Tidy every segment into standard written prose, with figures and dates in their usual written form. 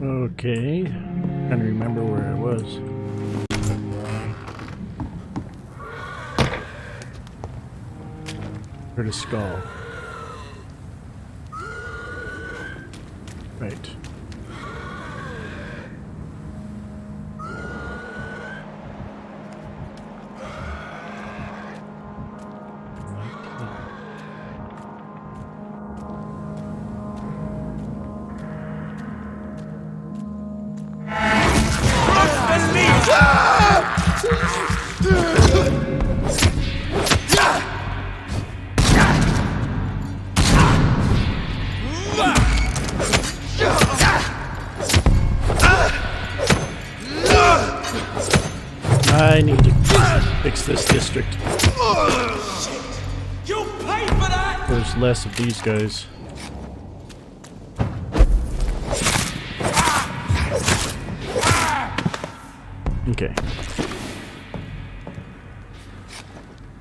Okay. Trying to remember where I was. Heard a skull. Right. I need to fix this district. You'll pay for that! There's less of these guys. Okay.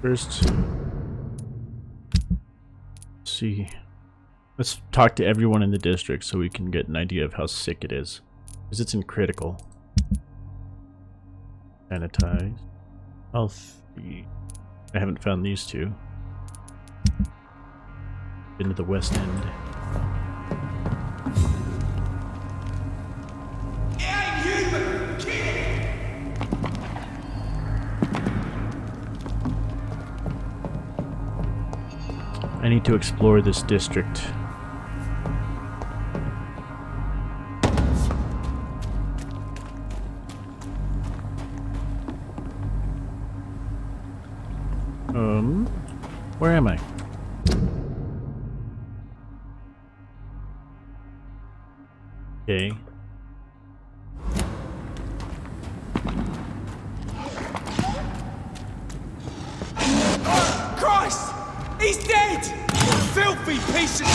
First, let's see. Let's talk to everyone in the district so we can get an idea of how sick it is. Because it's in critical. Sanitize. Healthy. I haven't found these two. Into the west end. I need to explore this district. Where am I? Okay. Christ! He's dead! Filthy piece of...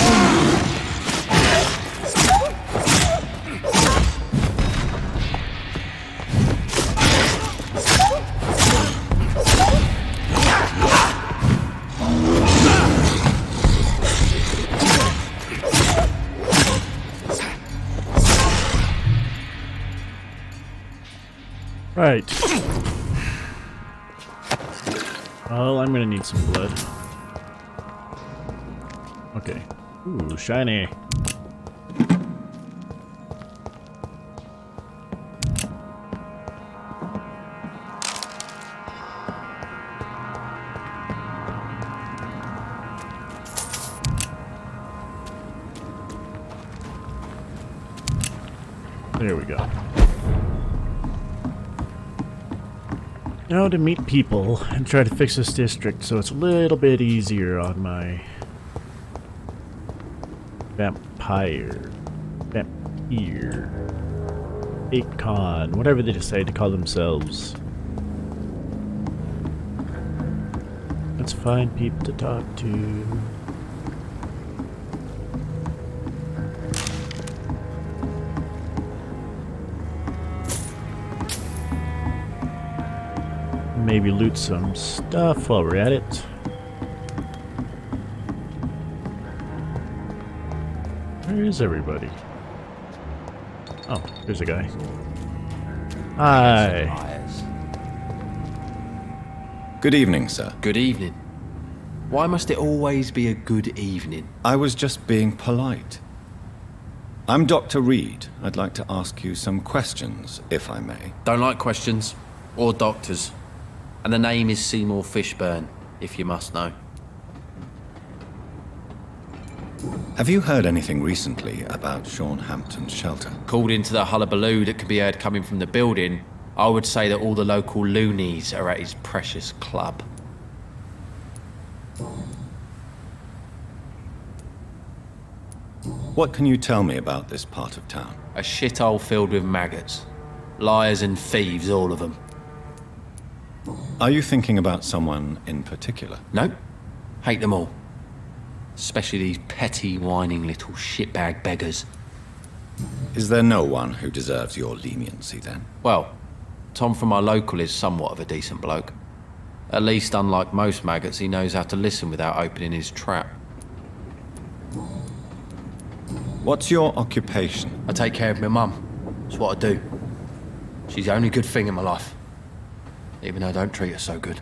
Right. Well, I'm gonna need some blood. Okay. Ooh, shiny. There we go. Now to meet people and try to fix this district so it's a little bit easier on my Vampyr, Acon, whatever they decide to call themselves. Let's find people to talk to. Maybe loot some stuff while we're at it. Where is everybody? Oh, there's a guy. Hi. Good evening, sir. Good evening. Why must it always be a good evening? I was just being polite. I'm Dr. Reid. I'd like to ask you some questions, if I may. Don't like questions or doctors. And the name is Seymour Fishburne, if you must know. Have you heard anything recently about Sean Hampton's shelter? Called into the hullabaloo that can be heard coming from the building, I would say that all the local loonies are at his precious club. What can you tell me about this part of town? A shithole filled with maggots. Liars and thieves, all of them. Are you thinking about someone in particular? Nope. Hate them all. Especially these petty, whining little shitbag beggars. Is there no one who deserves your leniency, then? Well, Tom from our local is somewhat of a decent bloke. At least, unlike most maggots, he knows how to listen without opening his trap. What's your occupation? I take care of my mum. It's what I do. She's the only good thing in my life. Even though I don't treat her so good.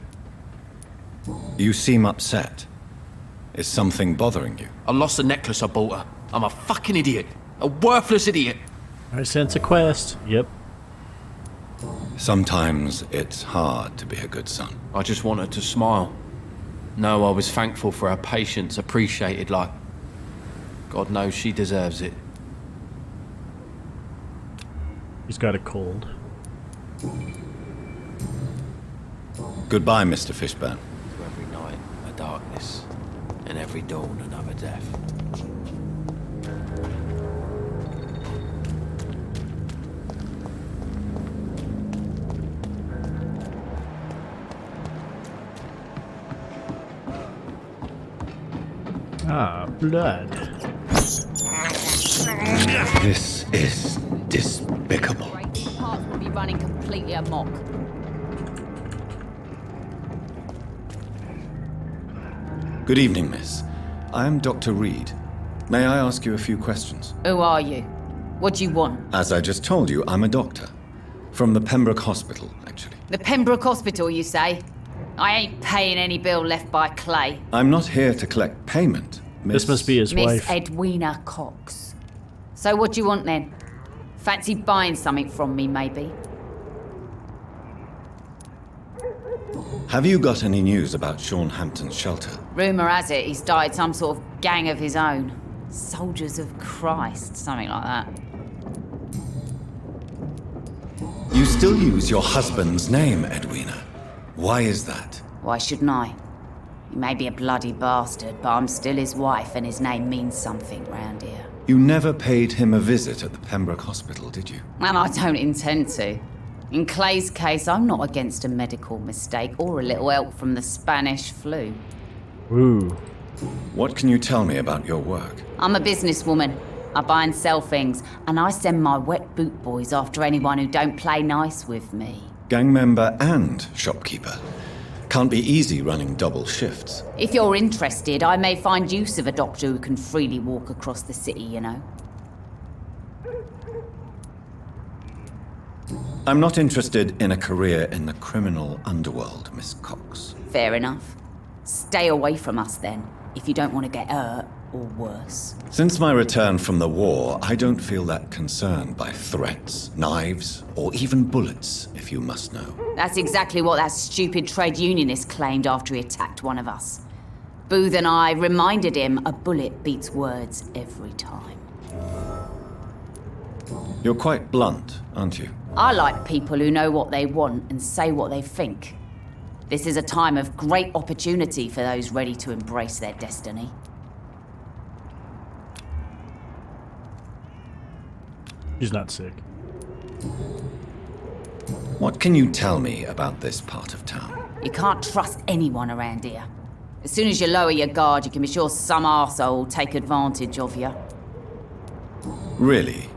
You seem upset. Is something bothering you? I lost the necklace I bought her. I'm a fucking idiot. A worthless idiot. I sense a quest. Yep. Sometimes it's hard to be a good son. I just want her to smile. No, I was thankful for her patience, appreciated like... God knows she deserves it. He's got a cold. Goodbye, Mr. Fishburne. To every night, a darkness. And every dawn, another death. Ah, blood. This is despicable. These parts will be running completely amok. Good evening, miss. I am Dr. Reid. May I ask you a few questions? Who are you? What do you want? As I just told you, I'm a doctor. From the Pembroke Hospital, actually. The Pembroke Hospital, you say? I ain't paying any bill left by Clay. I'm not here to collect payment, miss. This must be his Miss wife. Edwina Cox. So what do you want then? Fancy buying something from me, maybe? Have you got any news about Sean Hampton's shelter? Rumour has it he's started some sort of gang of his own. Soldiers of Christ, something like that. You still use your husband's name, Edwina. Why is that? Why shouldn't I? He may be a bloody bastard, but I'm still his wife and his name means something round here. You never paid him a visit at the Pembroke Hospital, did you? And I don't intend to. In Clay's case, I'm not against a medical mistake or a little help from the Spanish flu. Ooh. What can you tell me about your work? I'm a businesswoman. I buy and sell things, and I send my wet boot boys after anyone who don't play nice with me. Gang member and shopkeeper. Can't be easy running double shifts. If you're interested, I may find use of a doctor who can freely walk across the city, you know. I'm not interested in a career in the criminal underworld, Miss Cox. Fair enough. Stay away from us then, if you don't want to get hurt or worse. Since my return from the war, I don't feel that concerned by threats, knives, or even bullets, if you must know. That's exactly what that stupid trade unionist claimed after he attacked one of us. Booth and I reminded him a bullet beats words every time. You're quite blunt, aren't you? I like people who know what they want and say what they think. This is a time of great opportunity for those ready to embrace their destiny. He's not sick. What can you tell me about this part of town? You can't trust anyone around here. As soon as you lower your guard, you can be sure some arsehole will take advantage of you. Really?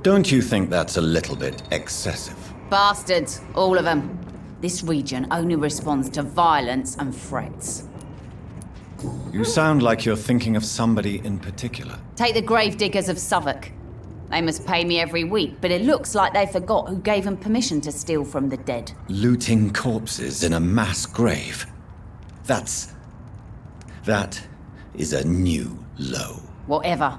Don't you think that's a little bit excessive? Bastards, all of them. This region only responds to violence and threats. You sound like you're thinking of somebody in particular. Take the gravediggers of Southwark. They must pay me every week, but it looks like they forgot who gave them permission to steal from the dead. Looting corpses in a mass grave. That is a new low. Whatever.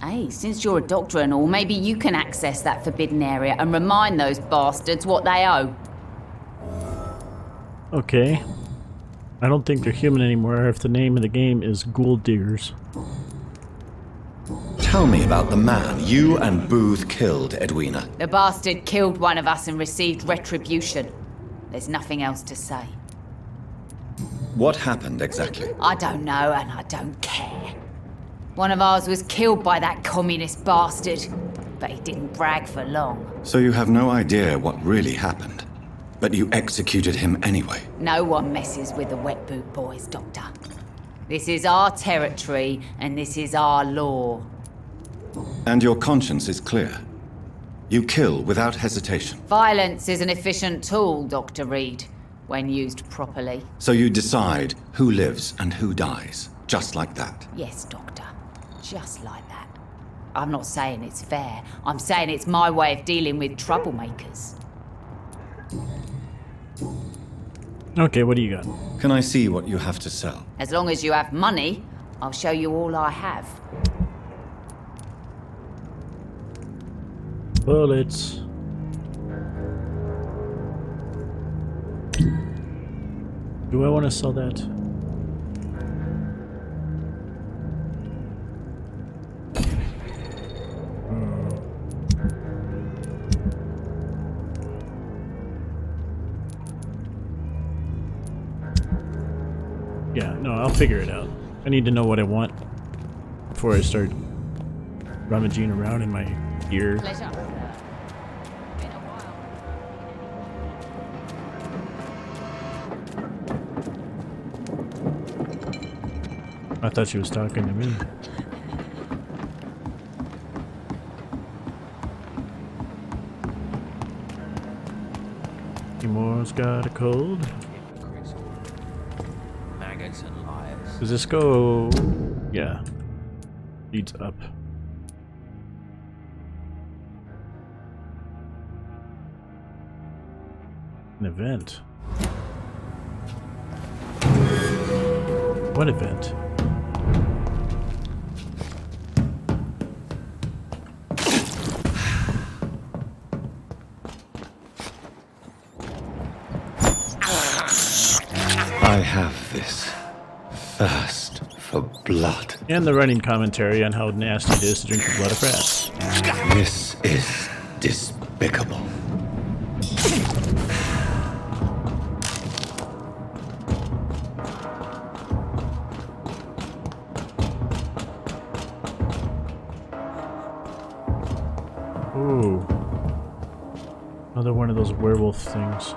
Hey, since you're a doctor and all, maybe you can access that forbidden area and remind those bastards what they owe. Okay. I don't think they're human anymore if the name of the game is Ghoul Diggers. Tell me about the man you and Booth killed, Edwina. The bastard killed one of us and received retribution. There's nothing else to say. What happened exactly? I don't know and I don't care. One of ours was killed by that communist bastard, but he didn't brag for long. So you have no idea what really happened, but you executed him anyway. No one messes with the wet boot boys, Doctor. This is our territory and this is our law. And your conscience is clear. You kill without hesitation. Violence is an efficient tool, Dr. Reid, when used properly. So you decide who lives and who dies, just like that. Yes, Doctor. Just like that. I'm not saying it's fair. I'm saying it's my way of dealing with troublemakers. Okay, what do you got? Can I see what you have to sell? As long as you have money, I'll show you all I have. Bullets. Do I want to sell that? Yeah, no, I'll figure it out. I need to know what I want before I start rummaging around in my gear. Pleasure. I thought she was talking to me. Timor's got a cold. Maggots and liars. Does this go? Yeah. Leads up. An event. What event? I have this thirst for blood. And the running commentary on how nasty it is to drink the blood of rats. This is despicable. Ooh. Another one of those werewolf things.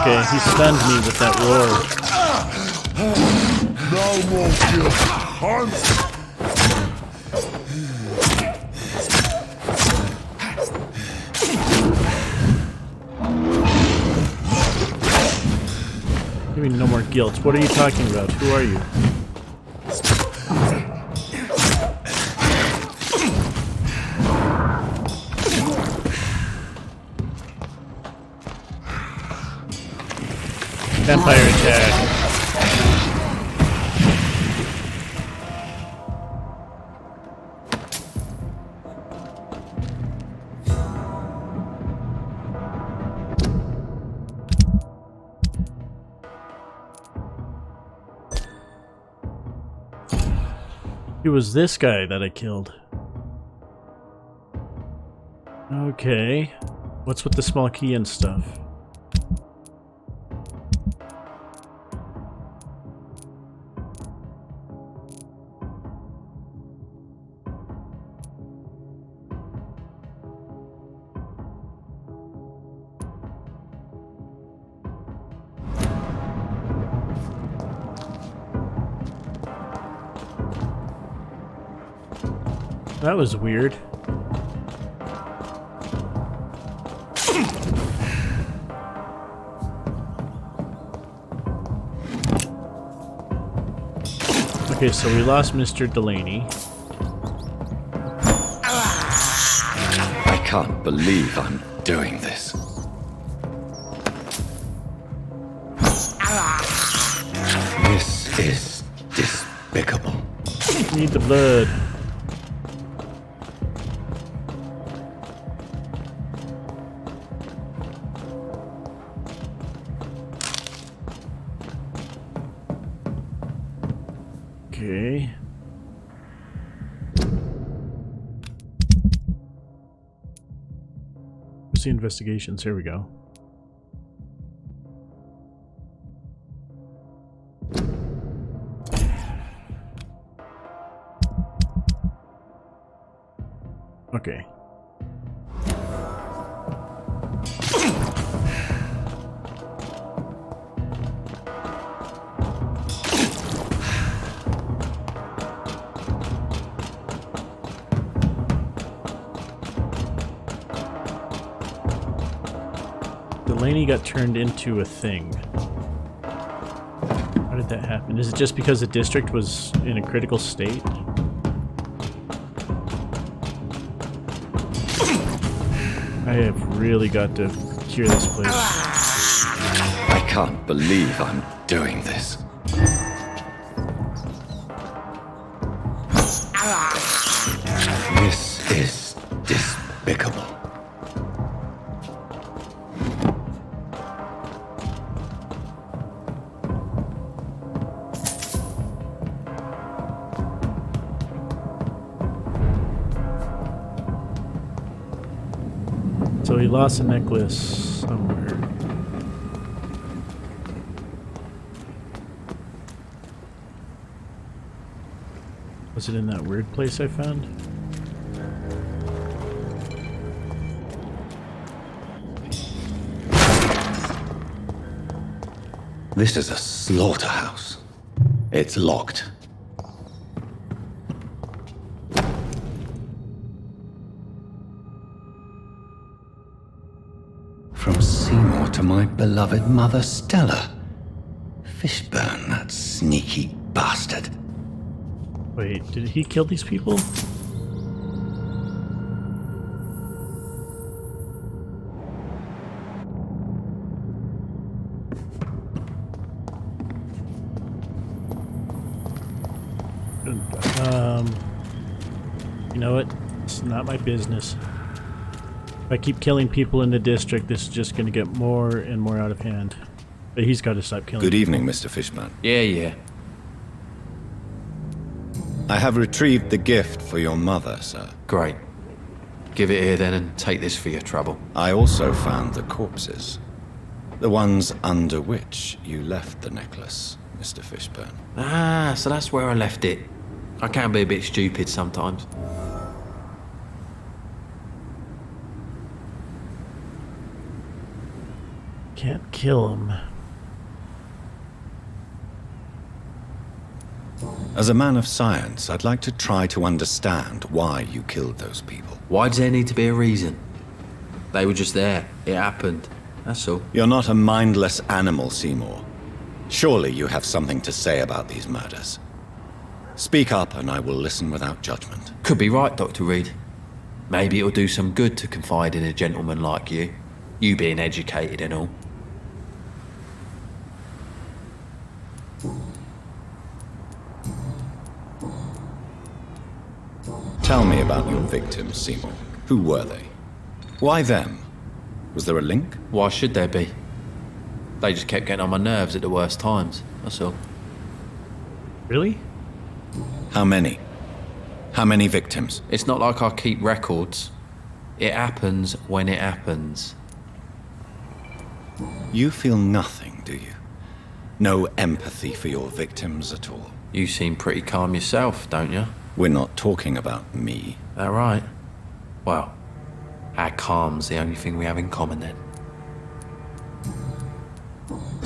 Okay, he stunned me with that roar. No more kill. Hunt. Give me no more guilt. What are you talking about? Who are you? Vampire attack. It was this guy that I killed. Okay. What's with the small key and stuff? That was weird. Okay, so we lost Mr. Delaney. I can't believe I'm doing this. This is despicable. Need the blood. Okay. Mostly investigations. Here we go. Okay. Delaney got turned into a thing. How did that happen? Is it just because the district was in a critical state? I have really got to cure this place. I can't believe I'm doing this. This is despicable. So he lost a necklace somewhere. Was it in that weird place I found? This is a slaughterhouse. It's locked. From Seymour to my beloved mother Stella. Fishburne, that sneaky bastard. Wait, did he kill these people? You know what? It's not my business. If I keep killing people in the district, this is just going to get more and more out of hand. But he's got to stop killing Good people. evening, Mr. Fishburne. Yeah. I have retrieved the gift for your mother, sir. Great. Give it here then and take this for your trouble. I also found the corpses. The ones under which you left the necklace, Mr. Fishburne. Ah, so that's where I left it. I can be a bit stupid sometimes. Can't kill him. As a man of science, I'd like to try to understand why you killed those people. Why does there need to be a reason? They were just there. It happened. That's all. You're not a mindless animal, Seymour. Surely you have something to say about these murders. Speak up and I will listen without judgment. Could be right, Dr. Reid. Maybe it'll do some good to confide in a gentleman like you. You being educated and all. Tell me about your victims, Seymour. Who were they? Why them? Was there a link? Why should there be? They just kept getting on my nerves at the worst times. That's all. Really? How many? How many victims? It's not like I keep records. It happens when it happens. You feel nothing, do you? No empathy for your victims at all? You seem pretty calm yourself, don't you? We're not talking about me. That right? Well, our calm's the only thing we have in common then.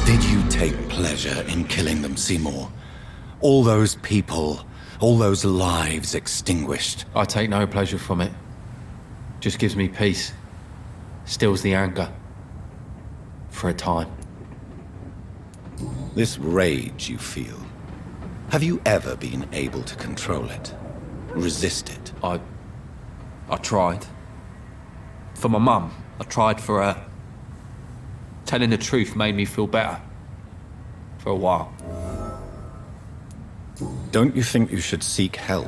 Did you take pleasure in killing them, Seymour? All those people, all those lives extinguished. I take no pleasure from it. Just gives me peace. Stills the anger. For a time. This rage you feel, have you ever been able to control it? Resist it? I tried. For my mum. I tried for her. Telling the truth made me feel better. For a while. Don't you think you should seek help?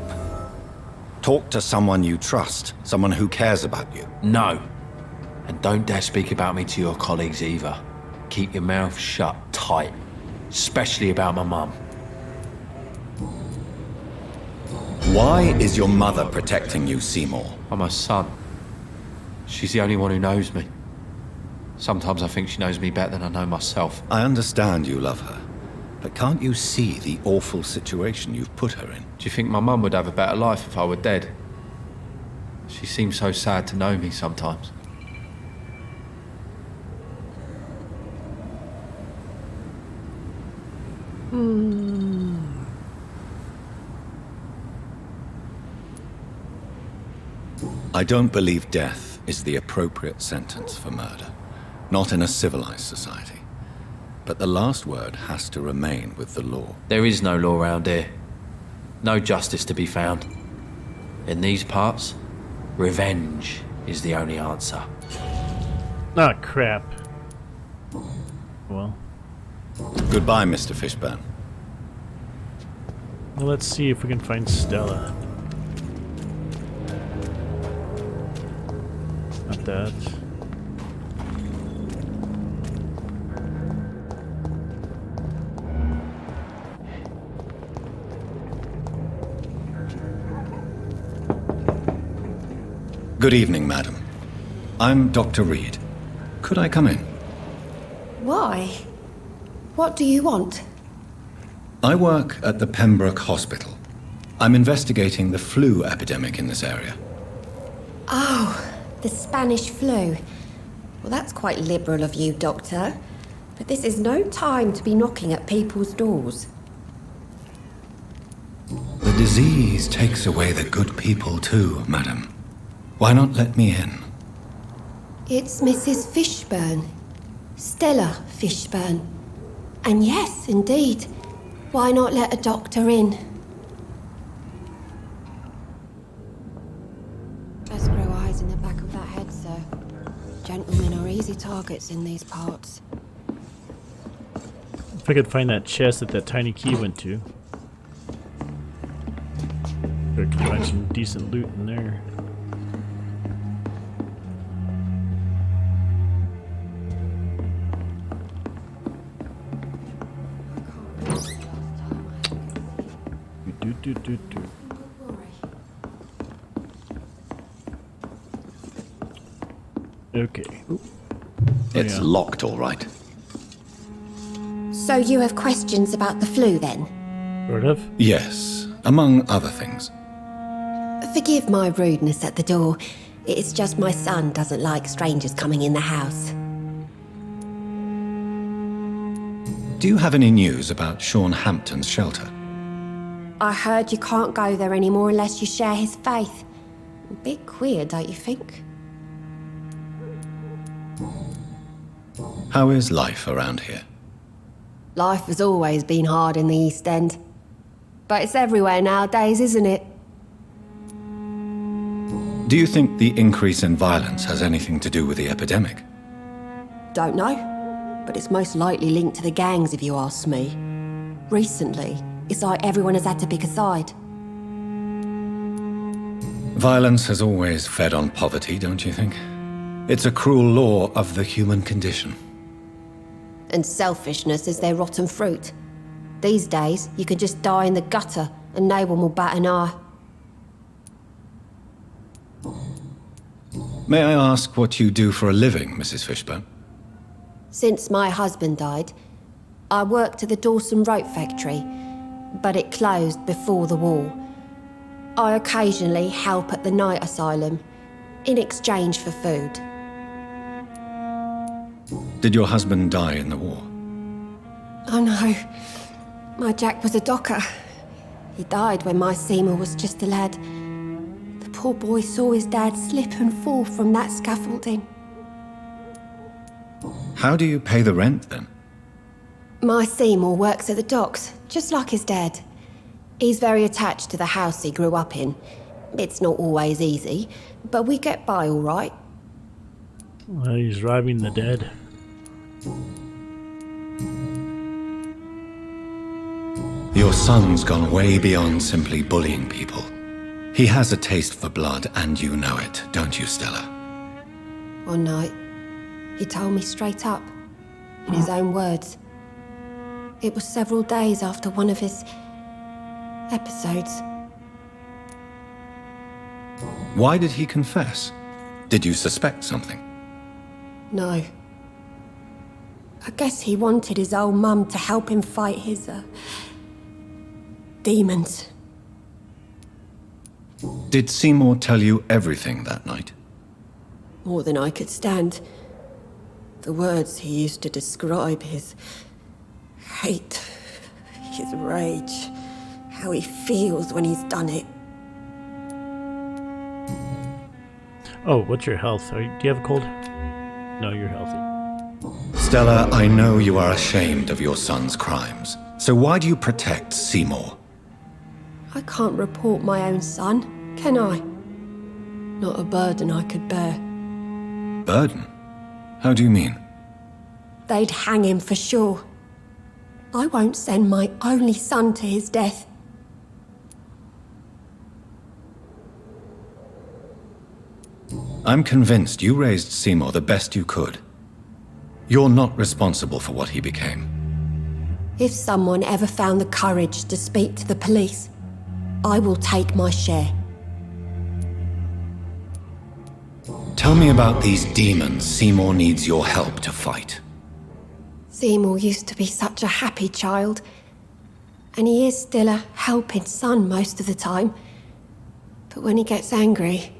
Talk to someone you trust, someone who cares about you. No. And don't dare speak about me to your colleagues either. Keep your mouth shut tight. Especially about my mum. Why is your mother protecting you, Seymour? I'm her son. She's the only one who knows me. Sometimes I think she knows me better than I know myself. I understand you love her, but can't you see the awful situation you've put her in? Do you think my mum would have a better life if I were dead? She seems so sad to know me sometimes. I don't believe death is the appropriate sentence for murder. Not in a civilized society. But the last word has to remain with the law. There is no law around here. No justice to be found. In these parts, revenge is the only answer. Oh, crap. Well, Goodbye, Mr. Fishburne. let's see if we can find Stella. Not that. Good evening, madam. I'm Dr. Reid. Could I come in? Why? What do you want? I work at the Pembroke Hospital. I'm investigating the flu epidemic in this area. Oh, the Spanish flu. Well, that's quite liberal of you, Doctor. But this is no time to be knocking at people's doors. The disease takes away the good people too, madam. Why not let me in? It's Mrs. Fishburne. Stella Fishburne. And yes, indeed. Why not let a doctor in? Just grow eyes in the back of that head, sir. Gentlemen are easy targets in these parts. If I could find that chest that tiny key went to. I could find some decent loot in there. Do. Okay. Ooh. It's yeah. locked, all right. So you have questions about the flu, then? Sort of. Yes, among other things. Forgive my rudeness at the door. It's just my son doesn't like strangers coming in the house. Do you have any news about Sean Hampton's shelter? I heard you can't go there anymore unless you share his faith. A bit queer, don't you think? How is life around here? Life has always been hard in the East End. But it's everywhere nowadays, isn't it? Do you think the increase in violence has anything to do with the epidemic? Don't know. But it's most likely linked to the gangs, if you ask me. Recently, it's like everyone has had to pick a side. Violence has always fed on poverty, don't you think? It's a cruel law of the human condition. And selfishness is their rotten fruit. These days, you can just die in the gutter and no one will bat an eye. May I ask what you do for a living, Mrs. Fishburne? Since my husband died, I worked at the Dawson Rope Factory, but it closed before the war. I occasionally help at the night asylum, in exchange for food. Did your husband die in the war? Oh no, my Jack was a docker. He died when my Seymour was just a lad. The poor boy saw his dad slip and fall from that scaffolding. How do you pay the rent, then? My Seymour works at the docks, just like his dad. He's very attached to the house he grew up in. It's not always easy, but we get by all right. Well, he's robbing the dead. Your son's gone way beyond simply bullying people. He has a taste for blood, and you know it, don't you, Stella? One night, he told me straight up, in his own words. It was several days after one of his episodes. Why did he confess? Did you suspect something? No, I guess he wanted his old mum to help him fight his, demons. Did Seymour tell you everything that night? More than I could stand. The words he used to describe his hate, his rage, how he feels when he's done it. Oh, what's your health? Do you have a cold? No, you're healthy. Stella, I know you are ashamed of your son's crimes. So why do you protect Seymour? I can't report my own son, can I? Not a burden I could bear. Burden? How do you mean? They'd hang him for sure. I won't send my only son to his death. I'm convinced you raised Seymour the best you could. You're not responsible for what he became. If someone ever found the courage to speak to the police, I will take my share. Tell me about these demons Seymour needs your help to fight. Seymour used to be such a happy child, and he is still a helping son most of the time. But when he gets angry,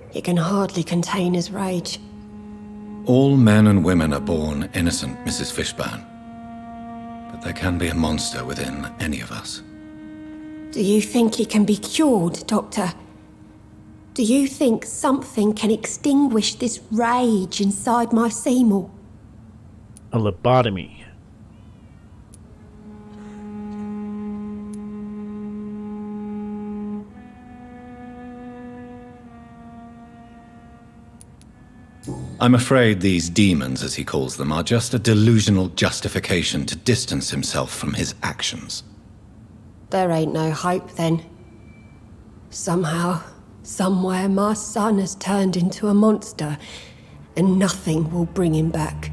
he can hardly contain his rage. All men and women are born innocent, Mrs. Fishburne. But there can be a monster within any of us. Do you think he can be cured, Doctor? Do you think something can extinguish this rage inside my Seymour? A lobotomy. I'm afraid these demons, as he calls them, are just a delusional justification to distance himself from his actions. There ain't no hope then. Somehow, somewhere, my son has turned into a monster, and nothing will bring him back.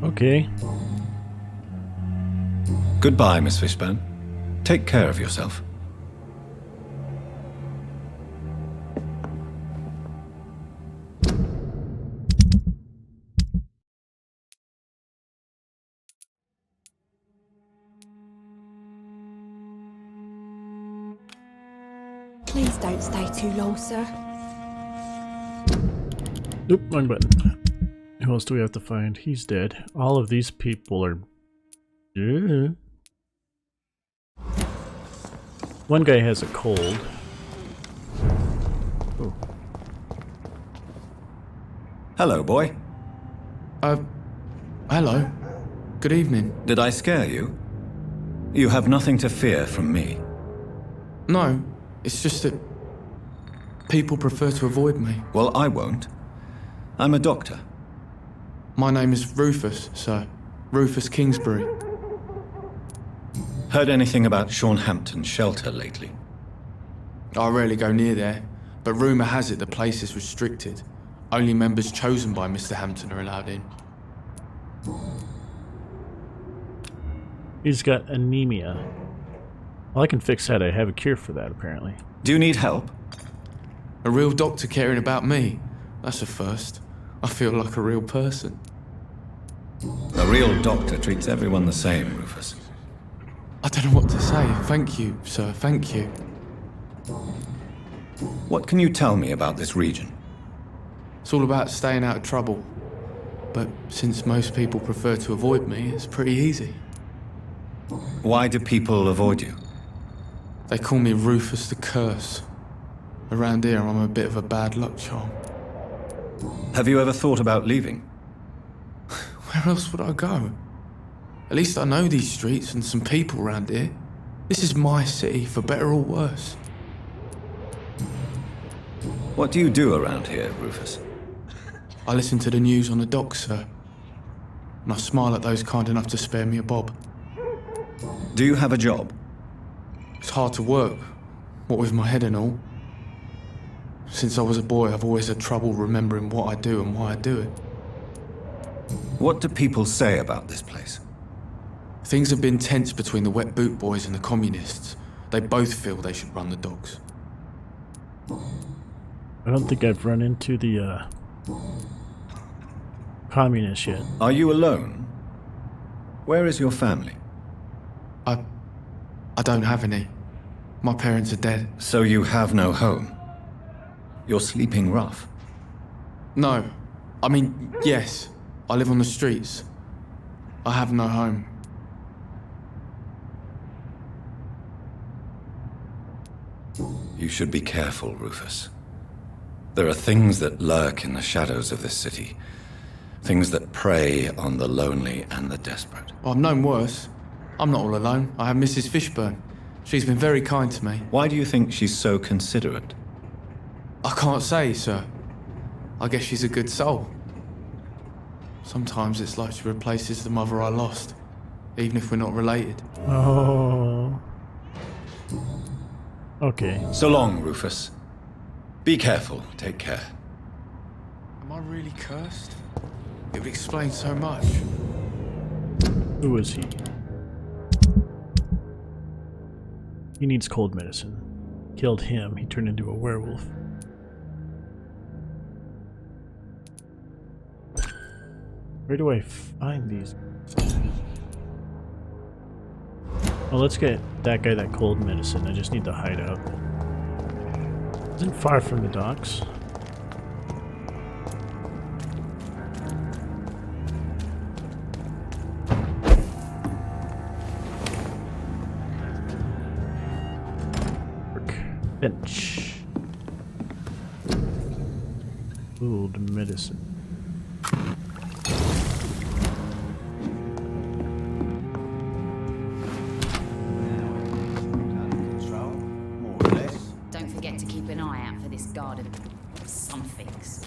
Okay. Goodbye, Miss Fishburne. Take care of yourself. Please don't stay too long, sir. Nope, wrong button. Who else do we have to find? He's dead. All of these people are... Yeah. One guy has a cold. Oh. Hello, boy. Hello. Good evening. Did I scare you? You have nothing to fear from me. No, it's just that people prefer to avoid me. Well, I won't. I'm a doctor. My name is Rufus, sir. Rufus Kingsbury. Heard anything about Hampton's shelter lately? I rarely go near there, but rumour has it the place is restricted. Only members chosen by Mr. Hampton are allowed in. He's got anemia. Well, I can fix that. I have a cure for that, apparently. Do you need help? A real doctor caring about me. That's a first. I feel like a real person. A real doctor treats everyone the same, Rufus. I don't know what to say. Thank you, sir. Thank you. What can you tell me about this region? It's all about staying out of trouble. But since most people prefer to avoid me, it's pretty easy. Why do people avoid you? They call me Rufus the Curse. Around here, I'm a bit of a bad luck charm. Have you ever thought about leaving? Where else would I go? At least I know these streets and some people around here. This is my city, for better or worse. What do you do around here, Rufus? I listen to the news on the dock, sir. And I smile at those kind enough to spare me a bob. Do you have a job? It's hard to work, what with my head and all. Since I was a boy, I've always had trouble remembering what I do and why I do it. What do people say about this place? Things have been tense between the wet boot boys and the communists. They both feel they should run the docks. I don't think I've run into the communist yet. Are you alone? Where is your family? I don't have any. My parents are dead. So you have no home? You're sleeping rough? No. I mean, yes. I live on the streets. I have no home. You should be careful, Rufus. There are things that lurk in the shadows of this city. Things that prey on the lonely and the desperate. Well, I've known worse. I'm not all alone. I have Mrs. Fishburne. She's been very kind to me. Why do you think she's so considerate? I can't say, sir. I guess she's a good soul. Sometimes it's like she replaces the mother I lost, even if we're not related. Oh. Okay. So long, Rufus. Be careful. Take care. Am I really cursed? It would explain so much. Who is he? He needs cold medicine. Killed him, he turned into a werewolf. Where do I find these? Oh, let's get that guy that cold medicine. I just need the hideout. Isn't far from the docks. Bench. Cold medicine. Don't forget to keep an eye out for this garden of somethings.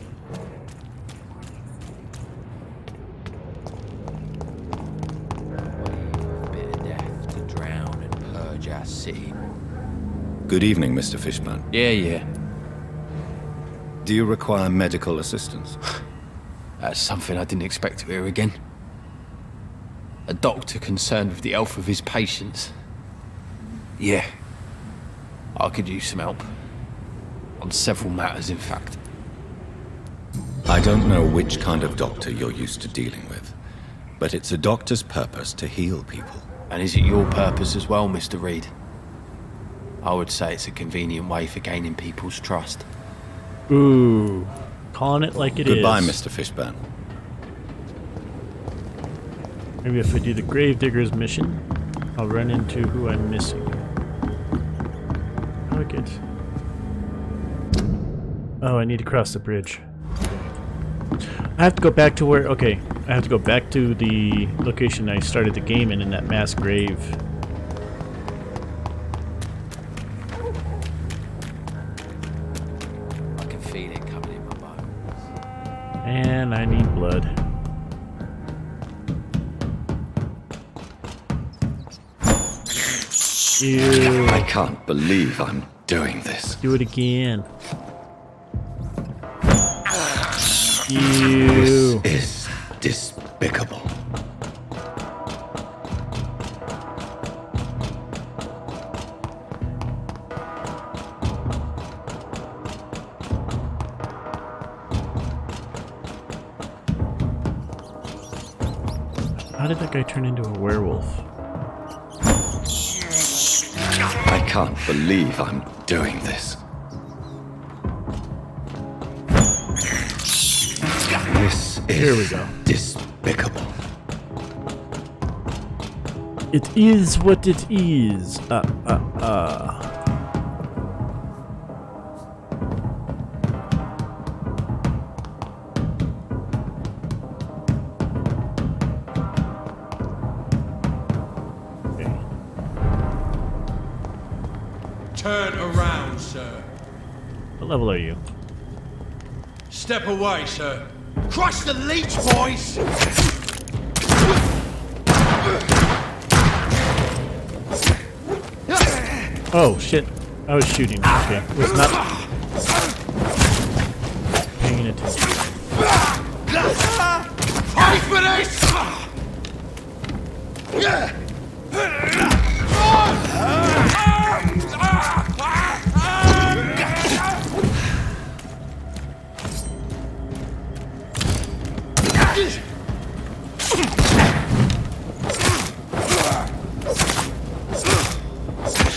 Bit of death to drown and purge our city. Good evening, Mr. Fishburne. Yeah. Do you require medical assistance? That's something I didn't expect to hear again. A doctor concerned with the health of his patients. Yeah. I could use some help. On several matters, in fact. I don't know which kind of doctor you're used to dealing with, but it's a doctor's purpose to heal people. And is it your purpose as well, Mr. Reid? I would say it's a convenient way for gaining people's trust. Ooh. Calling it like it is. Goodbye, Mr. Fishburne. Maybe if I do the Gravedigger's mission, I'll run into who I'm missing. Oh, good. Oh, I need to cross the bridge. I have to go back to where... Okay, I have to go back to the location I started the game in that mass grave. I can feel it coming in my bones. And I need blood. Ew. I can't believe I'm doing this. Do it again. Ew. This is despicable. How did that guy turn into a werewolf? I can't believe I'm doing this. This Here we is go. despicable. It is what it is. Okay. Turn around, sir. What level are you? Step away, sir. Crush the leech, boys! Oh shit! I was shooting. Okay, was not paying attention. Fight for this!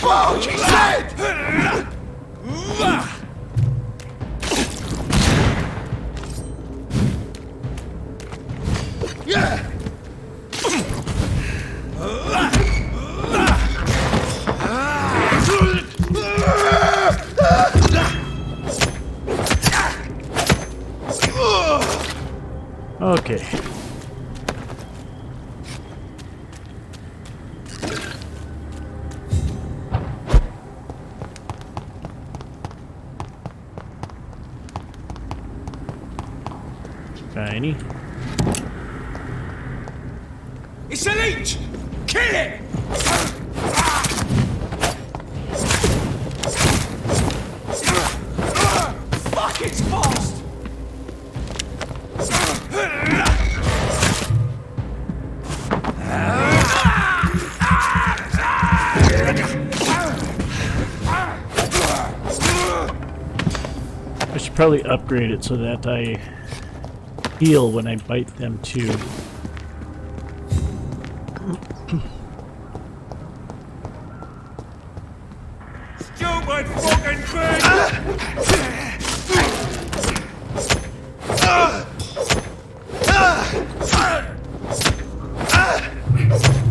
Oh, she's dead! Yeah! Okay. Tiny. It's a leech! Kill it! Fuck, it's fast! I should probably upgrade it so that I heal when I bite them too. Stupid fucking thing!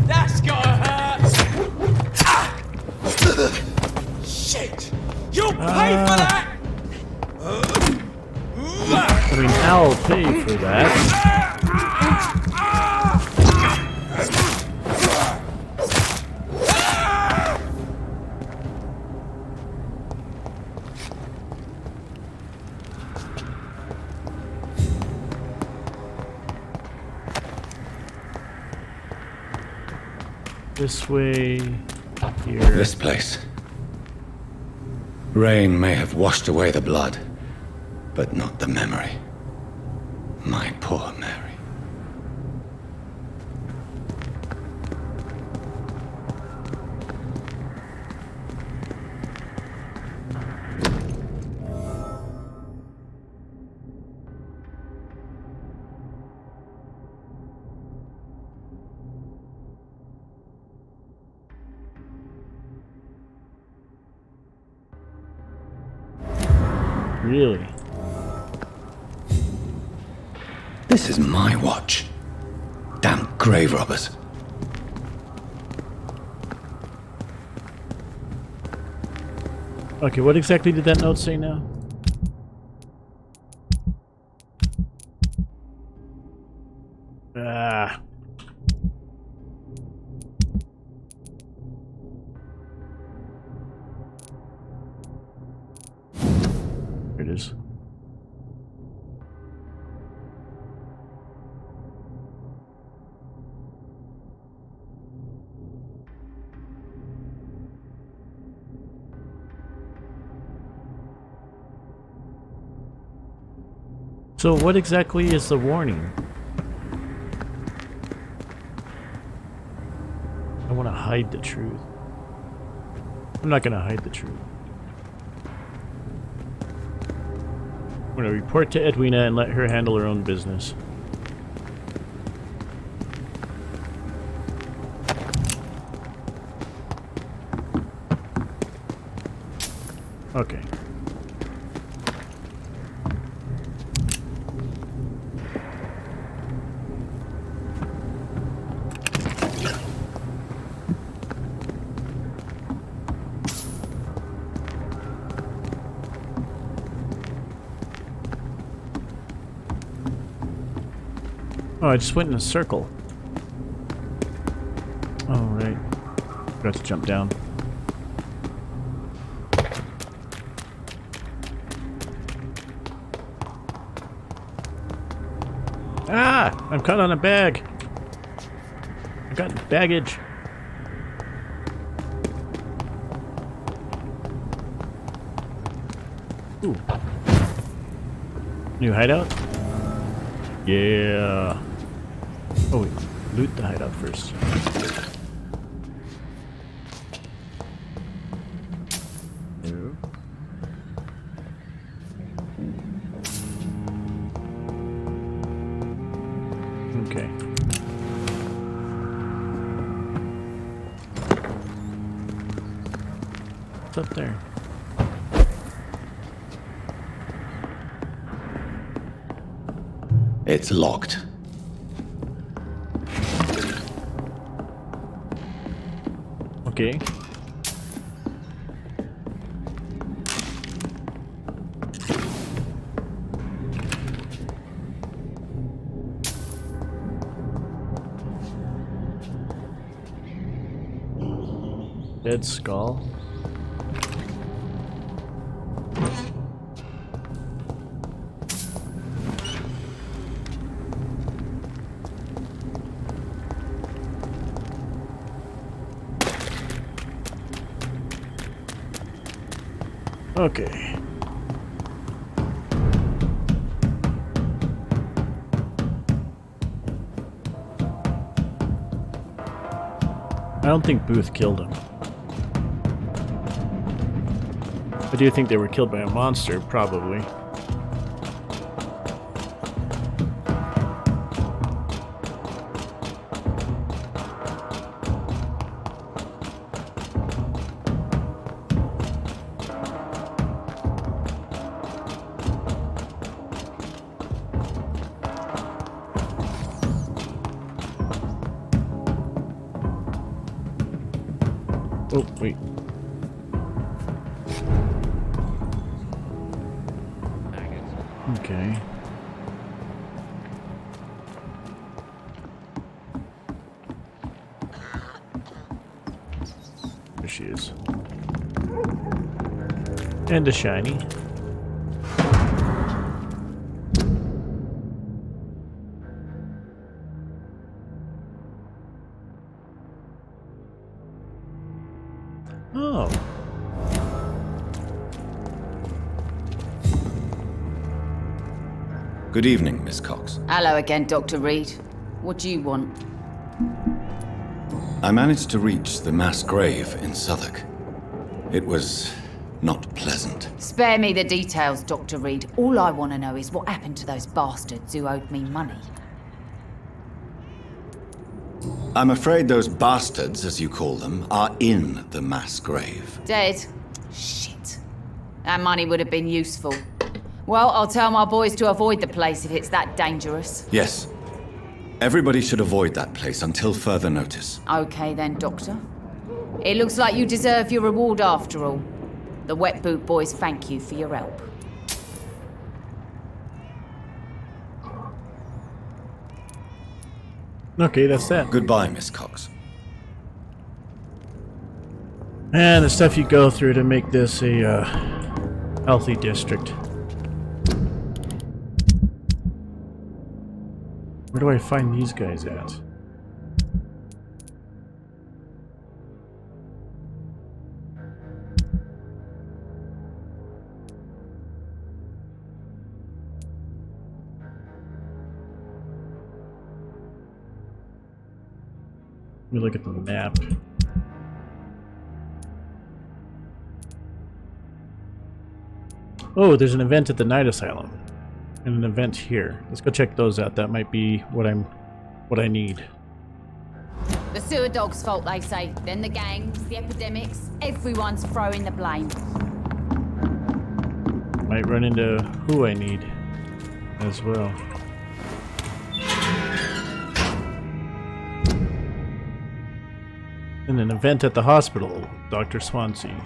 That's gotta hurt! Shit! You'll pay for that! I mean, I'll pay for that. This way, here. This place. Rain may have washed away the blood, but not the memory. My poor Mary. Really? This is my watch. Damn grave robbers. Okay, what exactly did that note say now? Ah. Here it is. So what exactly is the warning? I want to hide the truth. I'm not going to hide the truth. I'm going to report to Edwina and let her handle her own business. Okay. Oh, I just went in a circle. Oh, right. Forgot to jump down. Ah! I'm caught on a bag! I got baggage. Ooh. New hideout? Yeah. Oh wait, loot the hideout first. No. Okay. What's up there? It's locked. Okay. Dead skull. Okay. I don't think Booth killed him. I do think they were killed by a monster, probably. Oh, wait. Okay. There she is. And a shiny. Oh. Good evening, Miss Cox. Hello again, Dr. Reid. What do you want? I managed to reach the mass grave in Southwark. It was not pleasant. Spare me the details, Dr. Reid. All I want to know is what happened to those bastards who owed me money. I'm afraid those bastards, as you call them, are in the mass grave. Dead? Shit. That money would have been useful. Well, I'll tell my boys to avoid the place if it's that dangerous. Yes. Everybody should avoid that place until further notice. Okay then, Doctor. It looks like you deserve your reward after all. The Wet Boot boys thank you for your help. Okay, that's that. Goodbye, Miss Cox. And the stuff you go through to make this a healthy district. Where do I find these guys at? Let me look at the map. Oh, there's an event at the Night Asylum. And an event here. Let's go check those out. That might be what I need. The sewer dog's fault, they say. Then the gangs, the epidemics, everyone's throwing the blame. Might run into who I need as well. And an event at the hospital, Dr. Swansea.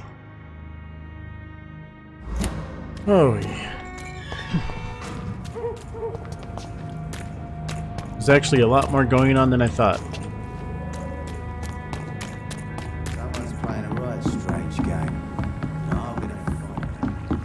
Oh yeah. There's actually a lot more going on than I thought. Someone's playing a right strange game. No, I'm gonna find it.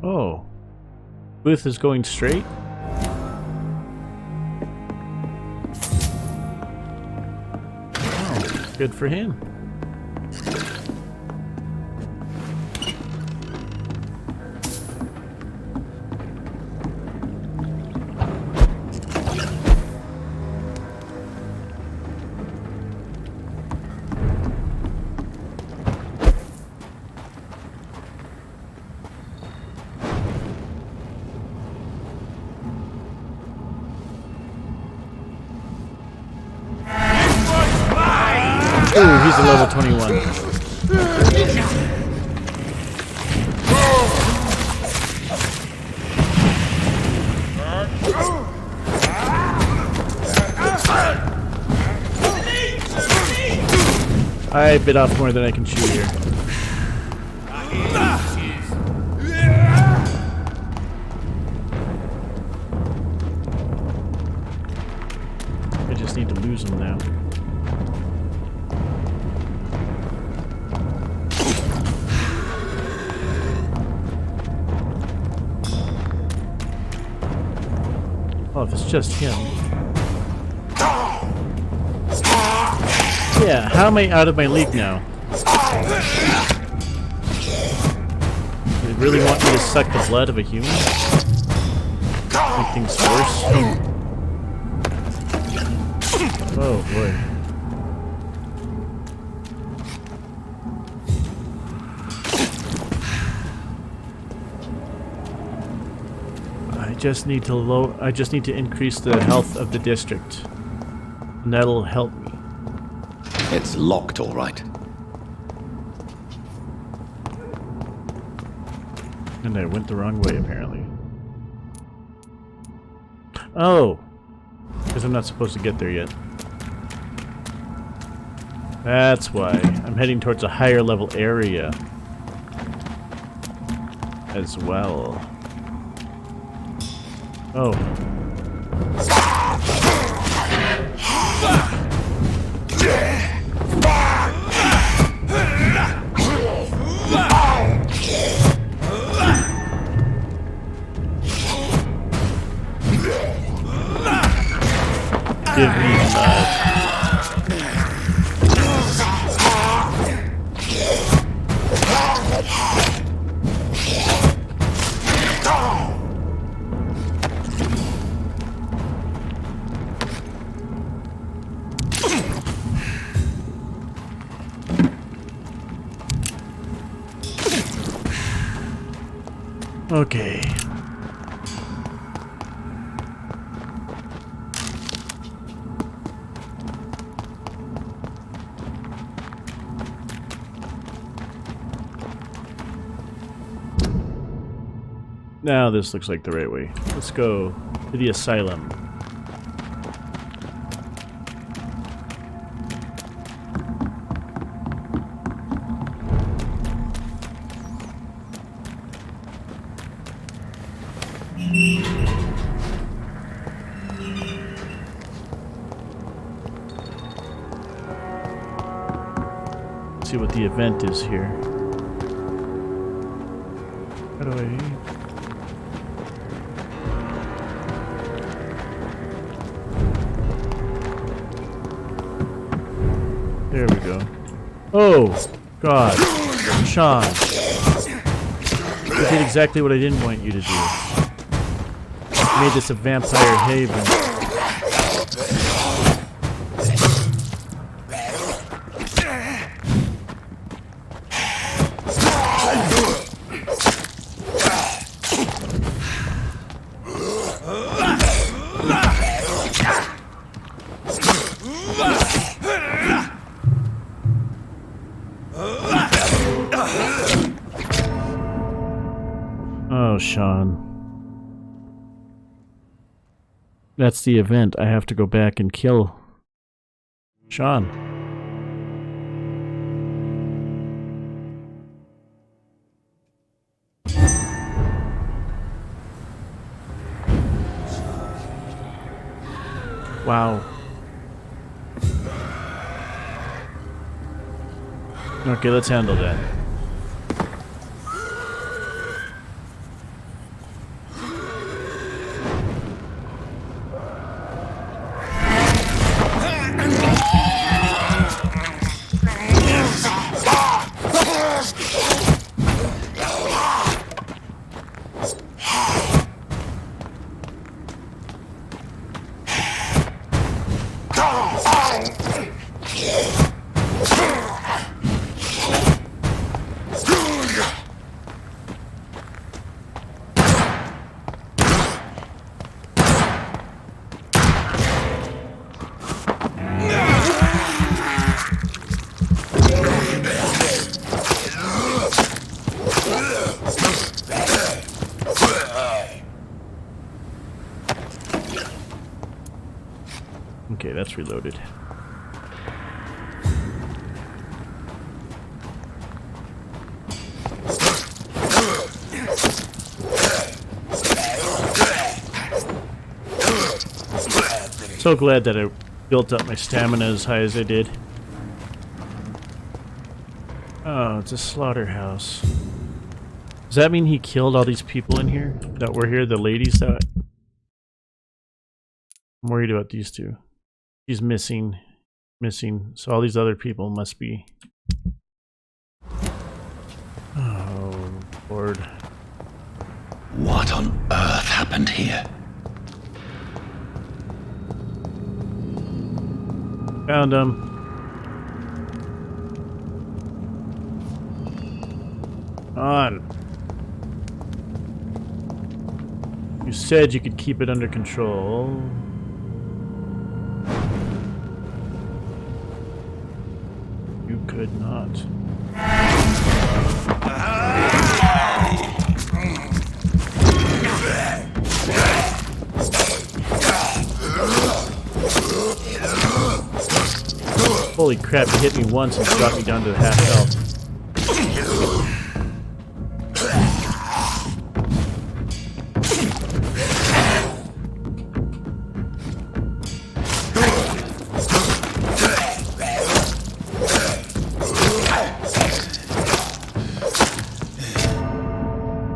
Oh. Booth is going straight? Oh, good for him. Ooh, he's a level 21. I bit off more than I can chew here. I just need to lose him now. Oh, if it's just him. Yeah, how am I out of my league now? They really want me to suck the blood of a human? Make things worse? Oh boy. I just need to increase the health of the district. And that'll help me. It's locked, all right. And I went the wrong way, apparently. Oh! Because I'm not supposed to get there yet. That's why. I'm heading towards a higher level area. As well. Oh. Give me blood. Okay. Now this looks like the right way. Let's go to the asylum. Let's see what the event is here. How do I... There we go. Oh, God. Sean. You did exactly what I didn't want you to do. You made this a vampire haven. Oh, Sean. That's the event. I have to go back and kill Sean. Wow. Okay, let's handle that. it's reloaded. So glad that I built up my stamina as high as I did. Oh, it's a slaughterhouse. Does that mean he killed all these people in here that were here? The ladies that... I'm worried about these two. He's missing. So all these other people must be... Oh, Lord. What on earth happened here? Found him. On. You said you could keep it under control. You could not. Holy crap, he hit me once and dropped me down to half health.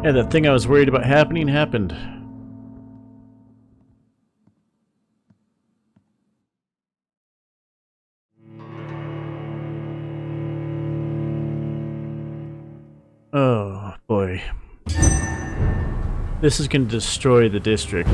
Yeah, that thing I was worried about happening happened. Oh, boy. This is going to destroy the district.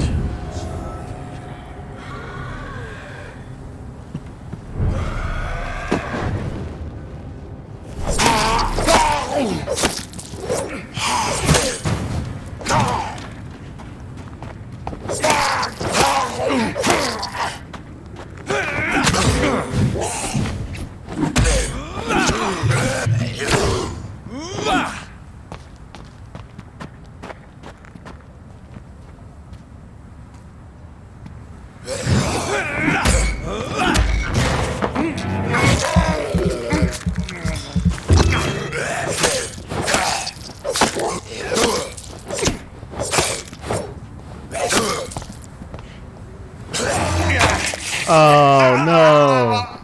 Oh, no.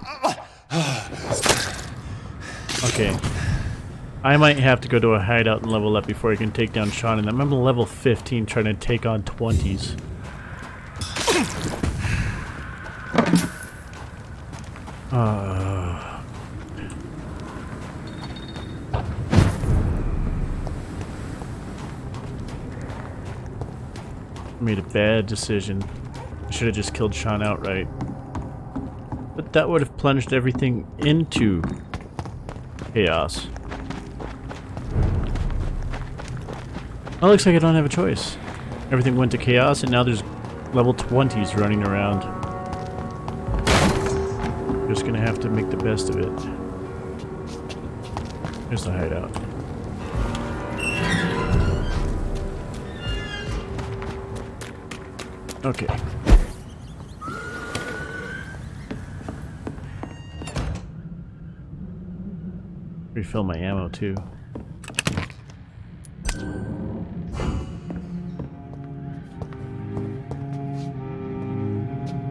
Okay. I might have to go to a hideout and level up before I can take down Sean. And I'm at level 15 trying to take on 20s. Made a bad decision. I should have just killed Sean outright. But that would have plunged everything into chaos. Well, looks like I don't have a choice. Everything went to chaos and now there's level 20s running around. Just gonna have to make the best of it. Here's the hideout. Okay. Refill my ammo too.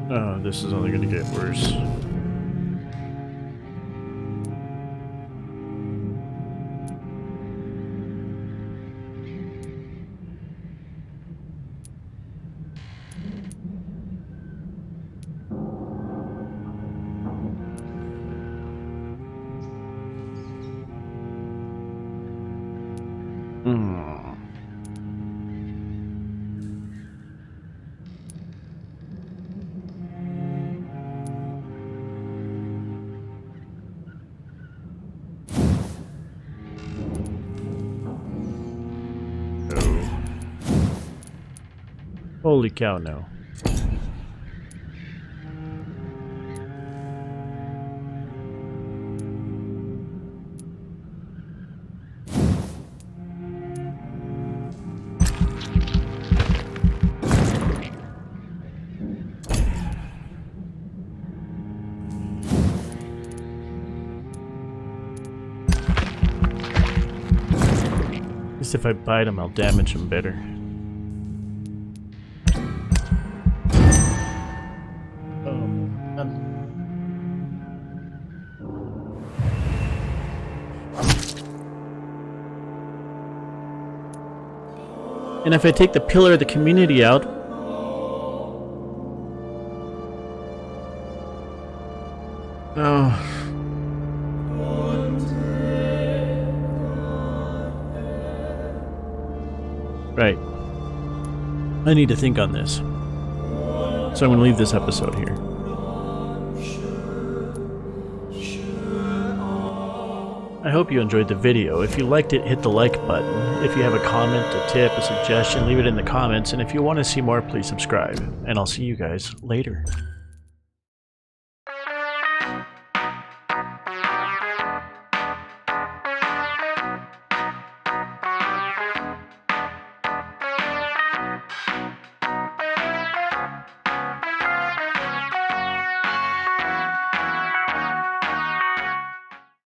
Oh, this is only gonna get worse. Holy cow, no. At least if I bite him, I'll damage him better. And if I take the pillar of the community out, oh. Right. I need to think on this. So I'm going to leave this episode here. I hope you enjoyed the video. If you liked it, hit the like button. If you have a comment, a tip, a suggestion, leave it in the comments. And if you want to see more, please subscribe. And I'll see you guys later.